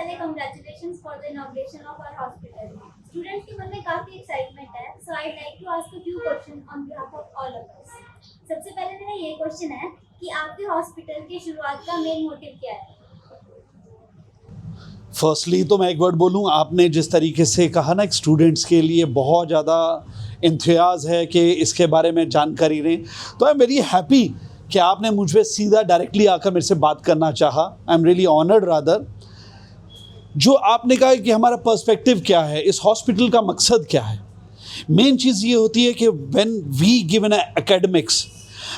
पहले congratulations for the inauguration of our hospital. Students के मन में काफी एक्साइटमेंट है, so I like to ask a few questions on behalf of all of us. सबसे पहले मेरा ये क्वेश्चन है कि आपके हॉस्पिटल की शुरुआत का मेन मोटिव क्या है? फर्स्टली तो मैं एक वर्ड बोलूँ, आपने जिस तरीके से कहा ना, स्टूडेंट्स के लिए बहुत ज़्यादा इंतज़ाज़ है कि इसके बारे में जानकारी लें, तो आई एम वेरी हैप्पी कि आपने मुझ पे सीधा डायरेक्टली आकर मेरे से बात करना चाहा। I am really honoured rather. जो आपने कहा कि हमारा पर्सपेक्टिव क्या है, इस हॉस्पिटल का मकसद क्या है, मेन चीज़ ये होती है कि व्हेन वी गिवन एकेडमिक्स,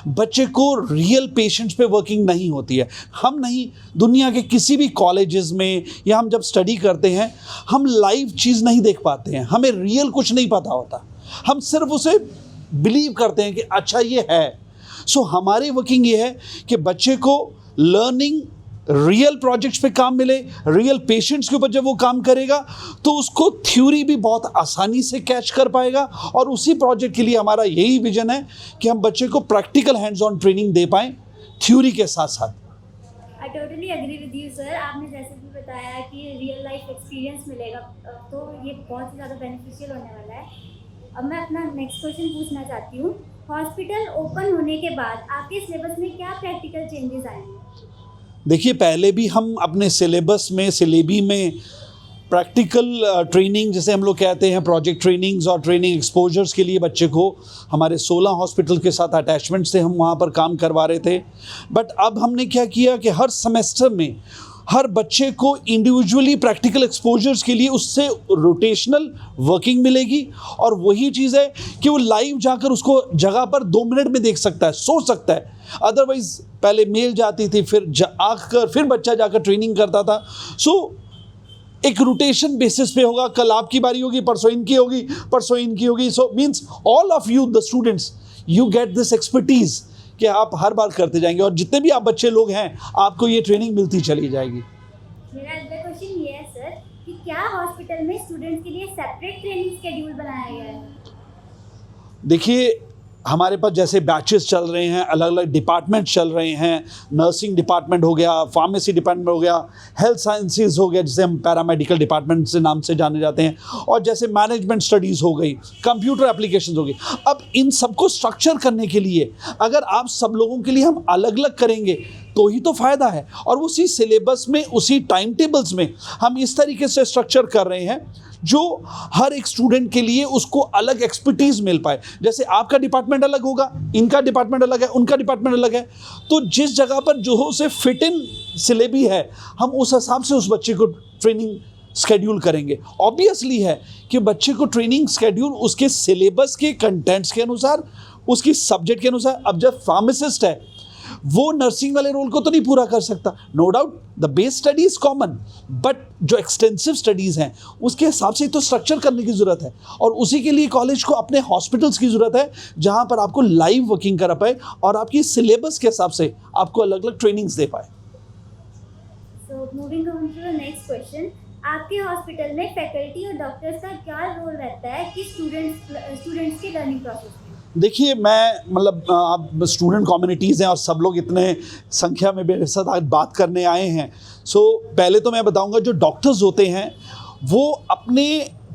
बच्चे को रियल पेशेंट्स पे वर्किंग नहीं होती है। हम नहीं, दुनिया के किसी भी कॉलेजेस में या हम जब स्टडी करते हैं, हम लाइव चीज़ नहीं देख पाते हैं, हमें रियल कुछ नहीं पता होता, हम सिर्फ उसे बिलीव करते हैं कि अच्छा ये है। सो हमारी वर्किंग ये है कि बच्चे को लर्निंग रियल प्रोजेक्ट्स पे काम मिले, रियल पेशेंट्स के ऊपर जब वो काम करेगा तो उसको थ्योरी भी बहुत आसानी से कैच कर पाएगा। और उसी प्रोजेक्ट के लिए हमारा यही विजन है कि हम बच्चे को प्रैक्टिकल हैंड्स ऑन ट्रेनिंग दे पाएँ थ्योरी के साथ साथ। I totally agree with you sir. आपने जैसे भी बताया कि रियल लाइफ एक्सपीरियंस मिलेगा, तो ये बहुत ही ज़्यादा बेनिफिशियल होने वाला है। अब मैं अपना नेक्स्ट क्वेश्चन पूछना चाहती हूँ, हॉस्पिटल ओपन होने के बाद आपके सिलेबस में क्या प्रैक्टिकल चेंजेस आएंगे? देखिए, पहले भी हम अपने सिलेबी में प्रैक्टिकल ट्रेनिंग, जैसे हम लोग कहते हैं, प्रोजेक्ट ट्रेनिंग्स और ट्रेनिंग एक्सपोजर्स के लिए बच्चे को हमारे 16 हॉस्पिटल के साथ अटैचमेंट से हम वहाँ पर काम करवा रहे थे। बट अब हमने क्या किया कि हर सेमेस्टर में हर बच्चे को इंडिविजुअली प्रैक्टिकल एक्सपोजर्स के लिए उससे रोटेशनल वर्किंग मिलेगी। और वही चीज़ है कि वो लाइव जाकर उसको जगह पर 2 मिनट में देख सकता है, सोच सकता है। अदरवाइज पहले मेल जाती थी, फिर आकर फिर बच्चा जाकर ट्रेनिंग करता था। सो एक रोटेशन बेसिस पे होगा, कल आपकी बारी होगी, परसों इनकी होगी, परसों इनकी होगी। So means all of you the students, you get this expertise कि आप हर बार करते जाएंगे, और जितने भी आप बच्चे लोग हैं आपको ये ट्रेनिंग मिलती चली जाएगी। मेरा अगला क्वेश्चन ये है सर कि क्या हॉस्पिटल में स्टूडेंट्स के लिए सेपरेट ट्रेनिंग शेड्यूल बनाया गया है? देखिए, हमारे पास जैसे बैचेस चल रहे हैं, अलग अलग डिपार्टमेंट चल रहे हैं, नर्सिंग डिपार्टमेंट हो गया, फार्मेसी डिपार्टमेंट हो गया, हेल्थ साइंसेज हो गया जिसे हम पैरामेडिकल डिपार्टमेंट से नाम से जाने जाते हैं, और जैसे मैनेजमेंट स्टडीज़ हो गई, कंप्यूटर एप्लीकेशन हो गई। अब इन सबको स्ट्रक्चर करने के लिए अगर आप सब लोगों के लिए हम अलग अलग करेंगे तो ही तो फ़ायदा है। और उसी सिलेबस में, उसी टाइम टेबल्स में हम इस तरीके से स्ट्रक्चर कर रहे हैं जो हर एक स्टूडेंट के लिए उसको अलग एक्सपर्टीज़ मिल पाए। जैसे आपका डिपार्टमेंट अलग होगा, इनका डिपार्टमेंट अलग है, उनका डिपार्टमेंट अलग है, तो जिस जगह पर जो उसे फिट इन सिलेबी है, हम उस हिसाब से उस बच्चे को ट्रेनिंग स्केड्यूल करेंगे। ऑब्वियसली है कि बच्चे को ट्रेनिंग स्केड्यूल उसके सिलेबस के कंटेंट्स के अनुसार, उसकी सब्जेक्ट के अनुसार। अब जब फार्मासिस्ट है, वो नर्सिंग वाले रोल को तो नहीं पूरा कर सकता, no doubt the base study is common, but जो एक्सटेंसिव स्टडीज़ हैं उसके हिसाब से तो स्ट्रक्चर करने की ज़रूरत है। और उसी के लिए कॉलेज को अपने हॉस्पिटल्स की ज़रूरत है जहां पर आपको लाइव वर्किंग करा पाए और आपकी सिलेबस के हिसाब से आपको अलग अलग ट्रेनिंग्स दे पाए। So moving on to the next question, आपके हॉस्पिटल में फैकल्टी और डॉक्टर्स का क्या रोल रहता है कि स्टूडेंट्स के लर्निंग प्रोसेस में? देखिए, मैं मतलब आप स्टूडेंट कम्युनिटीज़ हैं और सब लोग इतने संख्या में मेरे साथ आज बात करने आए हैं। सो पहले तो मैं बताऊंगा, जो डॉक्टर्स होते हैं वो अपने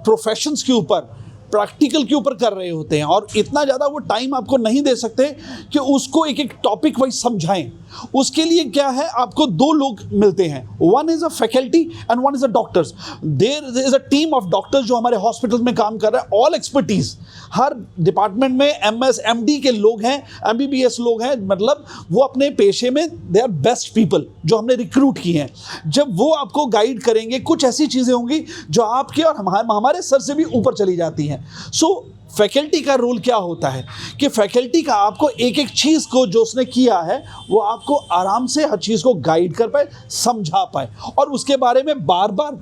प्रोफेशंस के ऊपर, प्रैक्टिकल के ऊपर कर रहे होते हैं, और इतना ज़्यादा वो टाइम आपको नहीं दे सकते कि उसको एक एक टॉपिक वाइज समझाएं। उसके लिए क्या है, आपको 2 लोग मिलते हैं, one is a faculty and one is a doctors. There is a team of doctors जो हमारे हॉस्पिटल में काम कर रहा है, ऑल एक्सपर्टीज़। हर डिपार्टमेंट में MS MD के लोग हैं, MBBS लोग हैं, मतलब वो अपने पेशे में दे आर बेस्ट पीपल जो हमने रिक्रूट किए हैं। जब वो आपको गाइड करेंगे, कुछ ऐसी चीज़ें होंगी जो आपके और हमारे सर से भी ऊपर चली जाती हैं। सो फैकल्टी का रोल क्या होता है कि फैकल्टी का आपको एक एक चीज़ को जो उसने किया है वो आपको आराम से हर चीज़ को गाइड कर पाए, समझा पाए, और उसके बारे में बार बार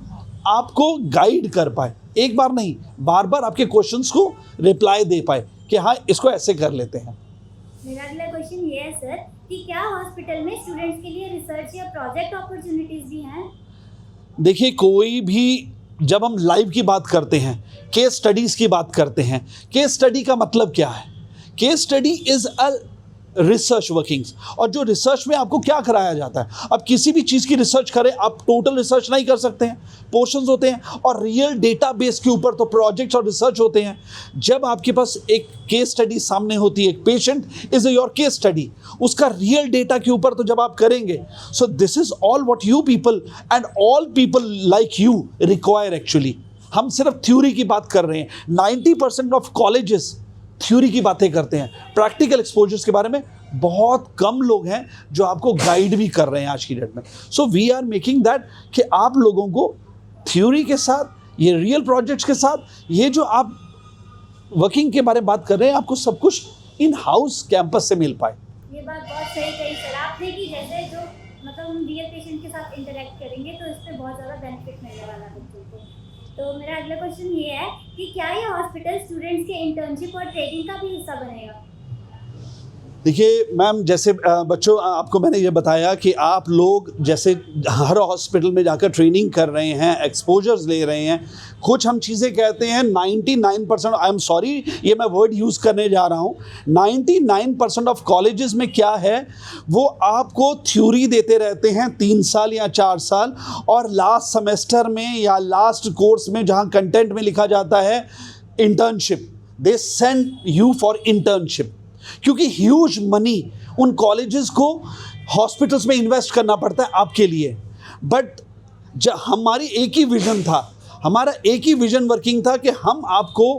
आपको गाइड कर पाए। एक बार नहीं, बार बार आपके क्वेश्चंस को रिप्लाई दे पाए कि हाँ, इसको ऐसे कर लेते हैं। मेरा अगला क्वेश्चन ये है सर कि क्या हॉस्पिटल में स्टूडेंट्स के लिए रिसर्च या प्रोजेक्ट अपॉर्चुनिटीज़ भी हैं? देखिए, कोई भी, जब हम लाइव की बात करते हैं, केस स्टडीज़ की बात करते हैं, केस स्टडी का मतलब क्या है? Case study is a research workings. और जो रिसर्च में आपको क्या कराया जाता है, अब किसी भी चीज़ की रिसर्च करें आप टोटल रिसर्च नहीं कर सकते हैं, पोर्शंस होते हैं, और रियल डेटाबेस के ऊपर तो प्रोजेक्ट्स और रिसर्च होते हैं। जब आपके पास एक केस स्टडी सामने होती है, एक patient is your case study, उसका रियल डेटा के ऊपर तो जब आप करेंगे, so this is all what you people and all people like you require actually. हम सिर्फ थ्योरी की बात कर रहे हैं, 90% ऑफ कॉलेजेस थ्योरी की बातें करते हैं, प्रैक्टिकल एक्सपोजर्स के बारे में बहुत कम लोग हैं जो आपको गाइड भी कर रहे हैं आज की डेट में। So we are making that कि आप लोगों को थ्योरी के साथ, ये रियल प्रोजेक्ट्स के साथ, ये जो आप वर्किंग के बारे में बात कर रहे हैं, आपको सब कुछ इन हाउस कैंपस से मिल पाए। ये बात बहुत सही कही सर आपने कि जैसे जो मतलब हम रियल पेशेंट के साथ इंटरेक्ट करेंगे तो इससे बहुत ज़्यादा बेनिफिट मिलने वाला है बच्चों को। तो मेरा अगला क्वेश्चन ये है कि क्या ये हॉस्पिटल स्टूडेंट्स के इंटर्नशिप और ट्रेनिंग का भी हिस्सा बनेगा? देखिए मैम, जैसे बच्चों आपको मैंने ये बताया कि आप लोग जैसे हर हॉस्पिटल में जाकर ट्रेनिंग कर रहे हैं, एक्सपोजर्स ले रहे हैं, कुछ हम चीज़ें कहते हैं 99%, आई एम सॉरी ये मैं वर्ड यूज़ करने जा रहा हूँ, 99% ऑफ कॉलेजेस में क्या है, वो आपको थ्योरी देते रहते हैं 3 साल या 4 साल, और लास्ट सेमेस्टर में या लास्ट कोर्स में जहाँ कंटेंट में लिखा जाता है internship, they send you for internship, क्योंकि ह्यूज मनी उन कॉलेजेस को हॉस्पिटल्स में इन्वेस्ट करना पड़ता है आपके लिए। बट जब हमारी एक ही विजन था, हमारा एक ही विजन वर्किंग था कि हम आपको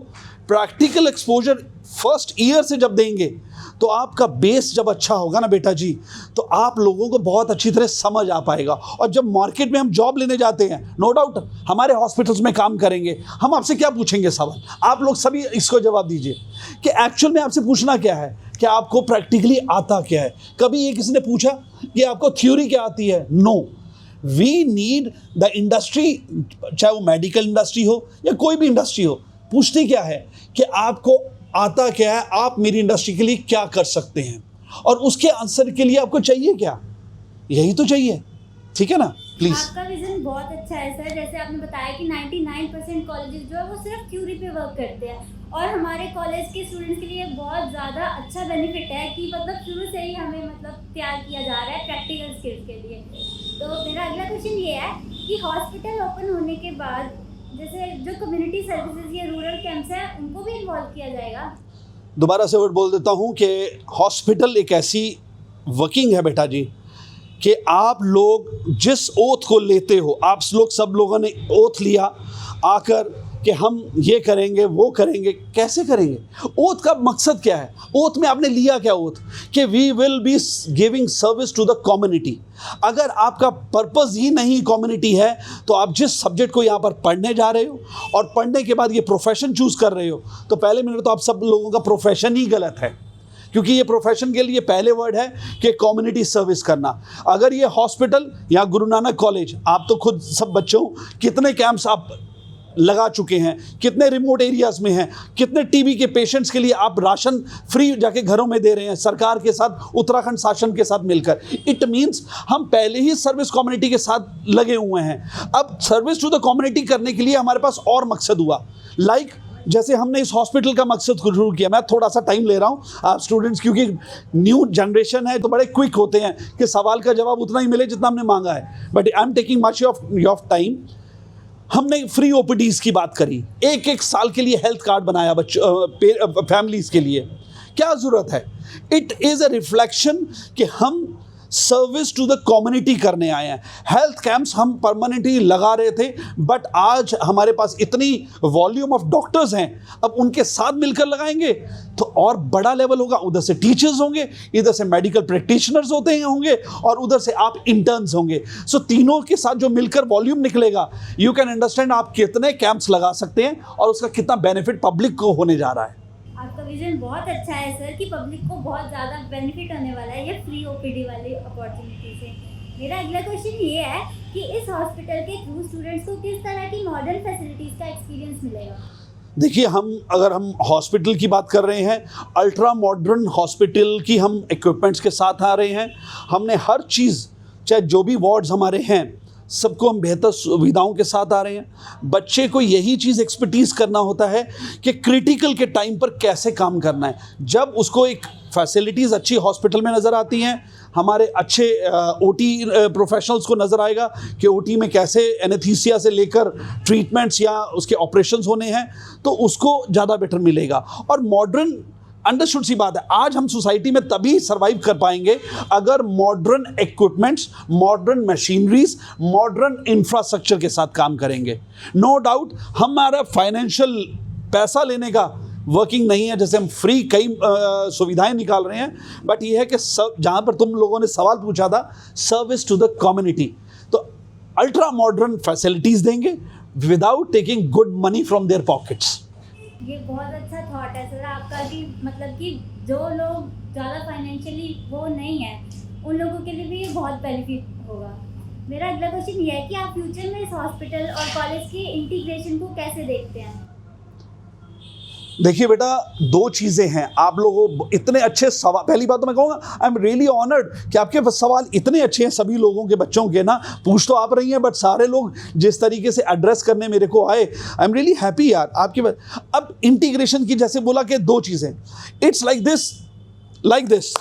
प्रैक्टिकल एक्सपोजर फर्स्ट ईयर से जब देंगे तो आपका बेस जब अच्छा होगा ना बेटा जी, तो आप लोगों को बहुत अच्छी तरह समझ आ पाएगा। और जब मार्केट में हम जॉब लेने जाते हैं, नो डाउट हमारे हॉस्पिटल्स में काम करेंगे, हम आपसे क्या पूछेंगे सवाल, आप लोग सभी इसको जवाब दीजिए कि एक्चुअल में आपसे पूछना क्या है कि आपको प्रैक्टिकली आता क्या है। कभी ये किसी ने पूछा कि आपको थ्योरी क्या आती है? No, we need the industry, चाहे वो मेडिकल इंडस्ट्री हो या कोई भी इंडस्ट्री हो, पूछती क्या है कि आपको आता क्या है, आप मेरी इंडस्ट्री के लिए क्या कर सकते हैं, और उसके आंसर के लिए आपको चाहिए क्या, यही तो चाहिए, ठीक है ना। प्लीज। आपका विजन बहुत अच्छा है सर। जैसे आपने बताया कि 99% कॉलेजेस जो है वो सिर्फ थ्योरी पे वर्क करते हैं, और हमारे कॉलेज के स्टूडेंट्स के लिए बहुत ज़्यादा अच्छा बेनिफिट है कि मतलब शुरू से ही हमें मतलब तैयार किया जा रहा है प्रैक्टिकल स्किल्स के लिए। तो मेरा अगला क्वेश्चन ये है कि हॉस्पिटल ओपन होने के बाद जैसे जो कम्युनिटी सर्विसेज या रूरल कैंप्स हैं उनको भी इन्वॉल्व किया जाएगा? दोबारा से वर्ड बोल देता हूँ कि हॉस्पिटल एक ऐसी वर्किंग है बेटा जी कि आप लोग जिस ओथ को लेते हो, आप लोग सब लोगों ने ओथ लिया आकर कि हम ये करेंगे वो करेंगे, कैसे करेंगे? ओथ का मकसद क्या है? ओथ में आपने लिया क्या ओथ? कि we will be giving service to the community. अगर आपका पर्पस ही नहीं कम्युनिटी है तो आप जिस सब्जेक्ट को यहाँ पर पढ़ने जा रहे हो और पढ़ने के बाद ये प्रोफेशन चूज़ कर रहे हो, तो पहले मिनट तो आप सब लोगों का प्रोफेशन ही गलत है, क्योंकि ये प्रोफेशन के लिए पहले वर्ड है कि कम्युनिटी सर्विस करना। अगर ये हॉस्पिटल या गुरु नानक कॉलेज, आप तो खुद सब बच्चों कितने कैंप्स आप लगा चुके हैं, कितने रिमोट एरियाज़ में हैं, कितने टीबी के पेशेंट्स के लिए आप राशन फ्री जाके घरों में दे रहे हैं सरकार के साथ, उत्तराखंड शासन के साथ मिलकर। इट मीन्स हम पहले ही सर्विस कम्युनिटी के साथ लगे हुए हैं। अब सर्विस टू द कम्युनिटी करने के लिए हमारे पास और मकसद हुआ, लाइक जैसे हमने इस हॉस्पिटल का मकसद शुरू किया। मैं थोड़ा सा टाइम ले रहा हूँ, आप स्टूडेंट्स क्योंकि न्यू जनरेशन है तो बड़े क्विक होते हैं कि सवाल का जवाब उतना ही मिले जितना हमने मांगा है, but I am taking much of time. हमने फ्री ओपीडीज की बात करी, एक साल के लिए हेल्थ कार्ड बनाया बच्चों फैमिलीज के लिए, क्या ज़रूरत है? इट इज़ अ रिफ्लेक्शन कि हम सर्विस टू द कम्युनिटी करने आए हैं। हेल्थ कैंप्स हम परमानेंटली लगा रहे थे, बट आज हमारे पास इतनी वॉल्यूम ऑफ डॉक्टर्स हैं, अब उनके साथ मिलकर लगाएंगे तो और बड़ा लेवल होगा। उधर से टीचर्स होंगे, इधर से मेडिकल प्रैक्टिशनर्स होते हैं होंगे, और उधर से आप इंटर्न्स होंगे। सो तीनों के साथ जो मिलकर वॉल्यूम निकलेगा, यू कैन अंडरस्टैंड आप कितने कैंप्स लगा सकते हैं और उसका कितना बेनिफिट पब्लिक को होने जा रहा है। आपका विजन बहुत अच्छा है सर कि पब्लिक को बहुत ज़्यादा बेनिफिट होने वाला है ये फ्री ओपीडी वाली अपॉर्चुनिटी से। मेरा अगला क्वेश्चन ये है कि इस हॉस्पिटल के थ्रू स्टूडेंट्स को किस तरह की मॉडर्न फैसिलिटीज़ का एक्सपीरियंस मिलेगा? देखिए, अगर हम हॉस्पिटल की बात कर रहे हैं, अल्ट्रा मॉडर्न हॉस्पिटल की हम इक्विपमेंट्स के साथ आ रहे हैं। हमने हर चीज़, चाहे जो भी वार्ड्स हमारे हैं, सबको हम बेहतर सुविधाओं के साथ आ रहे हैं। बच्चे को यही चीज़ एक्सपर्टीज़ करना होता है कि क्रिटिकल के टाइम पर कैसे काम करना है। जब उसको एक फैसिलिटीज़ अच्छी हॉस्पिटल में नज़र आती हैं, हमारे अच्छे ओटी प्रोफेशनल्स को नज़र आएगा कि ओटी में कैसे एनेस्थीसिया से लेकर ट्रीटमेंट्स या उसके ऑपरेशंस होने हैं, तो उसको ज़्यादा बेटर मिलेगा। और मॉडर्न अंडरस्टूड सी बात है, आज हम सोसाइटी में तभी सर्वाइव कर पाएंगे अगर modern equipments, modern machineries, modern infrastructure के साथ काम करेंगे। नो डाउट हमारा फाइनेंशियल पैसा लेने का वर्किंग नहीं है, जैसे हम फ्री कई सुविधाएं निकाल रहे हैं, बट ये है कि जहाँ पर तुम लोगों ने सवाल पूछा था, सर्विस टू द कम्युनिटी, तो अल्ट्रा मॉडर्न फैसिलिटीज़ देंगे without taking good money from there pockets. ये बहुत अच्छा थॉट है सर आपका कि मतलब कि जो लोग ज़्यादा फाइनेंशियली वो नहीं है उन लोगों के लिए भी ये बहुत बेनिफिट होगा। मेरा अगला क्वेश्चन ये है कि आप फ्यूचर में इस हॉस्पिटल और कॉलेज के इंटीग्रेशन को कैसे देखते हैं? देखिए बेटा, दो चीज़ें हैं। आप लोगों इतने अच्छे सवाल, पहली बात तो मैं कहूँगा आई एम रियली ऑनर्ड कि आपके सवाल इतने अच्छे हैं सभी लोगों के, बच्चों के ना, पूछ तो आप रही हैं बट सारे लोग जिस तरीके से एड्रेस करने मेरे को आए, आई एम रियली हैप्पी यार आपकी बात। अब इंटीग्रेशन की जैसे बोला कि दो चीज़ें, it's like this,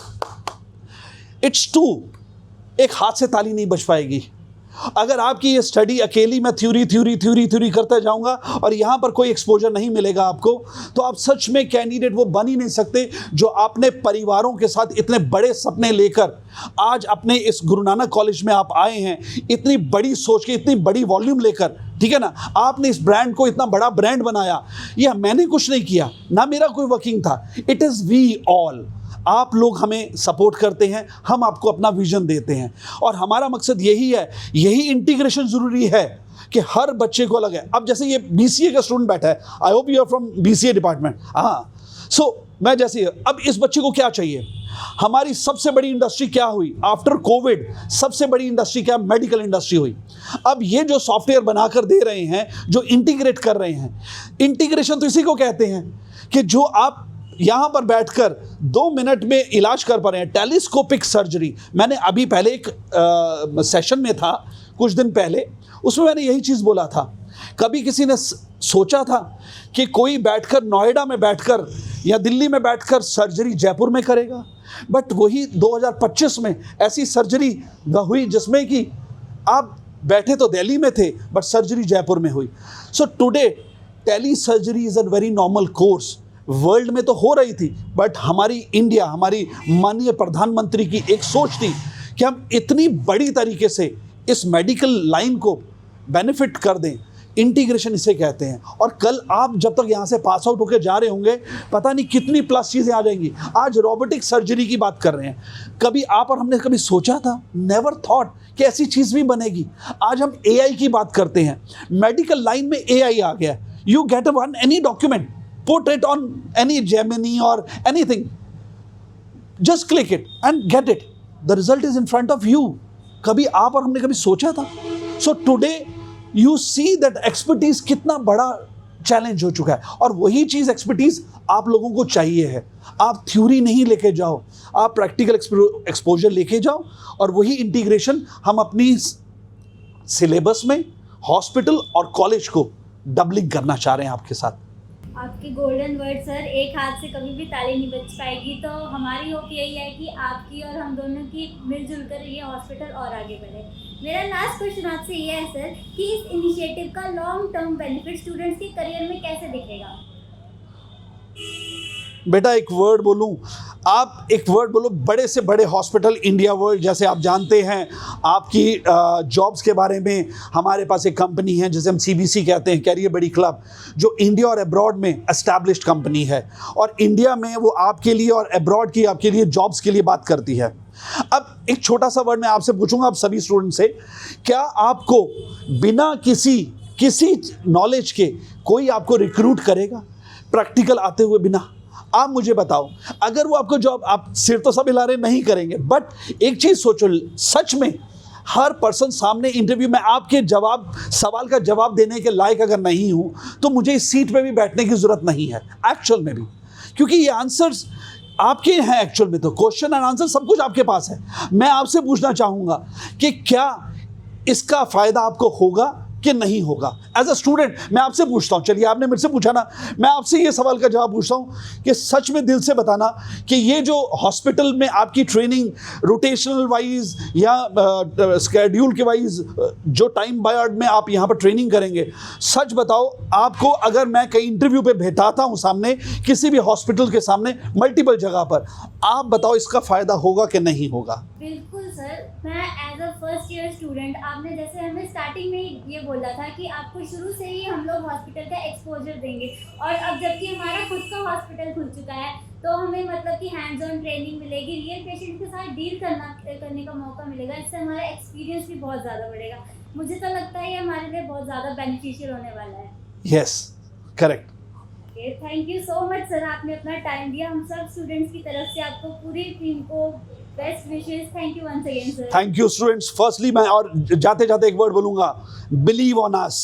it's two, एक हाथ से ताली नहीं बज पाएगी। अगर आपकी ये स्टडी अकेली मैं थ्योरी करता जाऊंगा और यहाँ पर कोई एक्सपोजर नहीं मिलेगा आपको, तो आप सच में कैंडिडेट वो बन ही नहीं सकते जो आपने परिवारों के साथ इतने बड़े सपने लेकर आज अपने इस गुरु नानक कॉलेज में आप आए हैं, इतनी बड़ी सोच के, इतनी बड़ी वॉल्यूम लेकर, ठीक है ना, आपने इस ब्रांड को इतना बड़ा ब्रांड बनाया। यह मैंने कुछ नहीं किया, ना मेरा कोई वर्किंग था, इट इज़ वी ऑल। आप लोग हमें सपोर्ट करते हैं, हम आपको अपना विजन देते हैं और हमारा मकसद यही है, यही इंटीग्रेशन ज़रूरी है कि हर बच्चे को अलग है। अब जैसे ये BCA का स्टूडेंट बैठा है, I hope you are from BCA department, हाँ, सो मैं जैसे अब इस बच्चे को क्या चाहिए, हमारी सबसे बड़ी इंडस्ट्री क्या हुई आफ्टर कोविड, सबसे बड़ी इंडस्ट्री क्या, मेडिकल इंडस्ट्री हुई। अब ये जो सॉफ्टवेयर बनाकर दे रहे हैं, जो इंटीग्रेट कर रहे हैं, इंटीग्रेशन तो इसी को कहते हैं कि जो आप यहाँ पर बैठकर 2 मिनट में इलाज कर पा रहे हैं। टेलीस्कोपिक सर्जरी, मैंने अभी पहले एक सेशन में था कुछ दिन पहले, उसमें मैंने यही चीज़ बोला था। कभी किसी ने सोचा था कि कोई बैठकर नोएडा में बैठकर या दिल्ली में बैठकर सर्जरी जयपुर में करेगा, बट वही 2025 में ऐसी सर्जरी हुई जिसमें कि आप बैठे तो दिल्ली में थे बट सर्जरी जयपुर में हुई। So today telesurgery is a very normal course, world में तो हो रही थी, बट हमारी इंडिया, हमारी माननीय प्रधानमंत्री की एक सोच थी कि हम इतनी बड़ी तरीके से इस मेडिकल लाइन को बेनिफिट कर दें। इंटीग्रेशन इसे कहते हैं। और कल आप जब तक यहाँ से पास आउट होकर जा रहे होंगे, पता नहीं कितनी प्लस चीज़ें आ जाएंगी। आज रोबोटिक सर्जरी की बात कर रहे हैं, कभी आप और हमने कभी सोचा था, नेवर थॉट कि ऐसी चीज़ भी बनेगी। आज हम AI की बात करते हैं, मेडिकल लाइन में AI आ गया। You get one any document, put it on any Gemini or anything, just click it and get it, the result is in front of you। कभी आप और हमने कभी सोचा था? So today you see that expertise कितना बड़ा challenge हो चुका है, और वही चीज़ एक्सपर्टीज आप लोगों को चाहिए है। आप थ्योरी नहीं लेके जाओ, आप प्रैक्टिकल एक्सपोजर लेके जाओ, और वही इंटीग्रेशन हम अपनी सिलेबस में हॉस्पिटल और कॉलेज को डबलिंग करना चाह रहे हैं आपके साथ। आपके गोल्डन वर्ड सर, एक हाथ से कभी भी ताली नहीं बज पाएगी। तो हमारी होप यही है कि आपकी और हम दोनों की मिलजुल कर ये हॉस्पिटल और आगे बढ़े। मेरा लास्ट क्वेश्चन आपसे ये है सर कि इस इनिशिएटिव का लॉन्ग टर्म बेनिफिट स्टूडेंट्स के करियर में कैसे दिखेगा? बेटा एक वर्ड बोलूं, आप एक वर्ड बोलो, बड़े से बड़े हॉस्पिटल इंडिया वर्ल्ड, जैसे आप जानते हैं आपकी जॉब्स के बारे में, हमारे पास एक कंपनी है जिसे हम CBC कहते हैं, कैरियर बडी क्लब, जो इंडिया और अब्रॉड में एस्टैब्लिश्ड कंपनी है, और इंडिया में वो आपके लिए और अब्रॉड की आपके लिए जॉब्स के लिए बात करती है। अब एक छोटा सा वर्ड मैं आपसे पूछूंगा, आप सभी स्टूडेंट से, क्या आपको बिना किसी नॉलेज के कोई आपको रिक्रूट करेगा, प्रैक्टिकल आते हुए बिना? आप मुझे बताओ, अगर वो आपको जॉब, आप सिर तो सब हिला रहे नहीं करेंगे, बट एक चीज़ सोचो, सच में हर पर्सन सामने इंटरव्यू में आपके सवाल का जवाब देने के लायक अगर नहीं हूँ, तो मुझे इस सीट पे भी बैठने की ज़रूरत नहीं है एक्चुअल में भी, क्योंकि ये आंसर्स आपके हैं। एक्चुअल में तो क्वेश्चन एंड आंसर सब कुछ आपके पास है। मैं आपसे पूछना चाहूँगा कि क्या इसका फ़ायदा आपको होगा कि नहीं होगा? एज अ स्टूडेंट मैं आपसे पूछता हूँ, चलिए आपने मेरे से पूछा ना, मैं आपसे ये सवाल का जवाब पूछता हूँ कि सच में दिल से बताना कि ये जो हॉस्पिटल में आपकी ट्रेनिंग रोटेशनल वाइज या स्केड्यूल के वाइज जो टाइम बायर्ड में आप यहाँ पर ट्रेनिंग करेंगे, सच बताओ आपको अगर मैं कहीं इंटरव्यू पे बैठाता हूँ सामने किसी भी हॉस्पिटल के सामने मल्टीपल जगह पर, आप बताओ इसका फ़ायदा होगा कि नहीं होगा? बिल्कुल सर, मैं as a first year student, आपने जैसे हमें स्टार्टिंग में ये बोला था कि आपको शुरू से ही हम लोग हॉस्पिटल का एक्सपोजर देंगे, और अब जबकि हमारा खुद का हॉस्पिटल खुल चुका है तो हमें मतलब कि हैंड्स ऑन ट्रेनिंग मिलेगी, रियल पेशेंट के साथ डील करने का मौका मिलेगा। इससे हमारा एक्सपीरियंस भी बहुत ज़्यादा बढ़ेगा। मुझे तो लगता है ये हमारे लिए बहुत ज़्यादा बेनिफिशियल होने वाला है। Yes, correct. Thank you so much sir, आपने अपना टाइम दिया। हम सब स्टूडेंट्स की तरफ से आपको पूरी टीम को best wishes. Thank you once again sir. Thank you students. Firstly मैं और जाते जाते एक वर्ड बोलूँगा, बिलीव ऑन अस।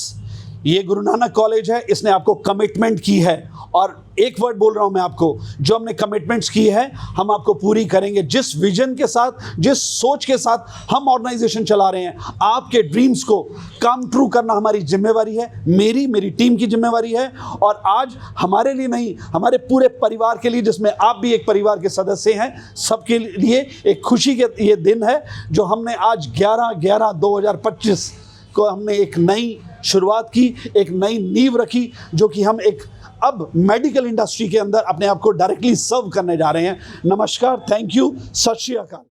ये गुरु नानक कॉलेज है, इसने आपको कमिटमेंट की है, और एक वर्ड बोल रहा हूं मैं आपको, जो हमने कमिटमेंट्स की है हम आपको पूरी करेंगे। जिस विजन के साथ, जिस सोच के साथ हम ऑर्गेनाइजेशन चला रहे हैं, आपके ड्रीम्स को कम ट्रू करना हमारी जिम्मेवारी है, मेरी टीम की जिम्मेवारी है। और आज हमारे लिए नहीं, हमारे पूरे परिवार के लिए, जिसमें आप भी एक परिवार के सदस्य हैं, सबके लिए एक खुशी के ये दिन है जो हमने आज 11/11/2025 को हमने एक नई शुरुआत की, एक नई नींव रखी, जो कि हम एक अब मेडिकल इंडस्ट्री के अंदर अपने आप को डायरेक्टली सर्व करने जा रहे हैं। नमस्कार, थैंक यू, सत श्री अकाल।